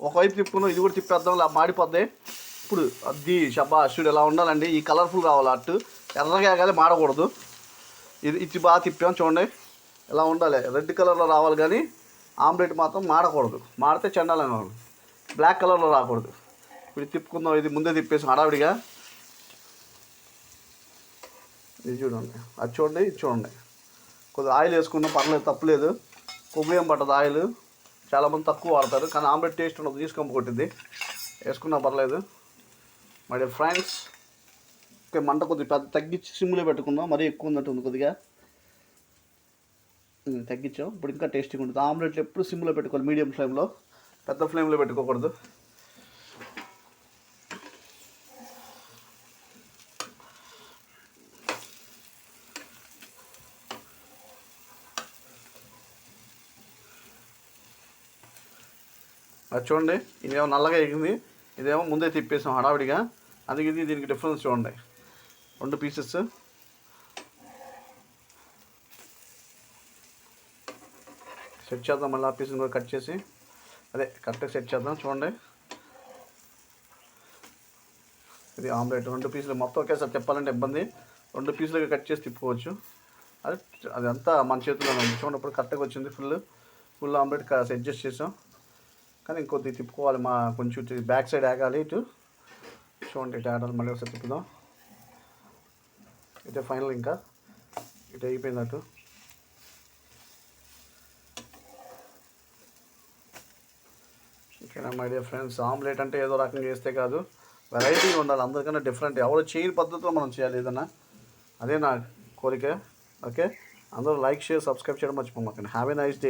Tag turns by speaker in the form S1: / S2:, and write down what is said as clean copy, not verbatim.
S1: ఒకవైపు తిప్పుకున్నాం, ఇది కూడా తిప్పేద్దాం, ఇలా మాడిపోద్ది. ఇప్పుడు అది షబాషుడు ఇలా ఉండాలండి. ఈ కలర్ఫుల్ రావాలి, అట్టు ఎర్రగా ఆగాలి, మాడకూడదు. ఇది బాగా తిప్పాం చూడండి, ఇలా ఉండాలి, రెడ్ కలర్లో రావాలి. కానీ ఆమ్లెట్ మాత్రం మాడకూడదు, మాడితే చండాలంగా ఉంది, బ్లాక్ కలర్లో రాకూడదు. ఇప్పుడు తిప్పుకుందాం, ఇది ముందే తిప్పేసాం హడావిడిగా. ఇది చూడండి, అది చూడండి, ఇది చూడండి. కొద్దిగా ఆయిల్ వేసుకున్నాం, పర్లేదు, తప్పులేదు. కొబ్బరి ఏం పట్టదు ఆయిల్, చాలామంది తక్కువ వాడతారు, కానీ ఆమ్లెట్ టేస్ట్ ఉండదు, తీసుకొని కొట్టింది. వేసుకున్నా పర్లేదు. మరి ఫ్రెండ్స్, ఓకే, మంట కొద్దిగా పెద్ద తగ్గించి సిమ్లో పెట్టుకుందాం, మరీ ఎక్కువ ఉన్నట్టుంది కొద్దిగా. తగ్గించాం. ఇప్పుడు ఇంకా టేస్టీగా ఉంటుంది. ఆమ్లెట్లు ఎప్పుడు సిమ్లో పెట్టుకోవాలి, మీడియం ఫ్లేమ్లో, పెద్ద ఫ్లేమ్లో పెట్టుకోకూడదు. అది చూడండి, ఇదేమో నల్లగా ఎగింది, ఇదేమో ముందే తిప్పేసాం హడావిడిగా. అందుకే దీనికి డిఫరెన్స్ చూడండి. 2 పీసెస్ సెట్ చేద్దాం. మళ్ళీ ఆ పీస్ని కూడా కట్ చేసి అదే కరెక్ట్గా సెట్ చేద్దాం. చూడండి, ఇది ఆమ్లెట్ 2 పీసులు. మొత్తం ఒకేసారి తిప్పాలంటే ఇబ్బంది, 2 పీసులుగా కట్ చేసి తిప్పుకోవచ్చు. అది అంతా మన చేతిలోనే ఉంది. చూడండి, ఇప్పుడు కరెక్ట్గా వచ్చింది. ఫుల్ ఆమ్లెట్ సెట్ చేసాం. కానీ ఇంకొద్ది తిప్పుకోవాలి, కొంచెం బ్యాక్ సైడ్ ఆగాలి. ఇటు చూడండి, ఇటు ఆడాలి. మళ్ళీ ఒకసారి తిప్పుదాం. ఇటే ఫైనల్, ఇంకా ఇటు అయిపోయిందట్టు. ఓకేనా మై డియర్ ఫ్రెండ్స్, ఆమ్లెట్ అంటే ఏదో రకంగా చేస్తే కాదు, వెరైటీగా ఉండాలి, అందరికన్నా డిఫరెంట్. ఎవరు చేయని పద్ధతిలో మనం చేయాలి ఏదన్నా, అదే నా కోరిక. ఓకే, అందరూ లైక్, షేర్, సబ్స్క్రైబ్ చేయడం మర్చిపోమాకండి. Have a nice day.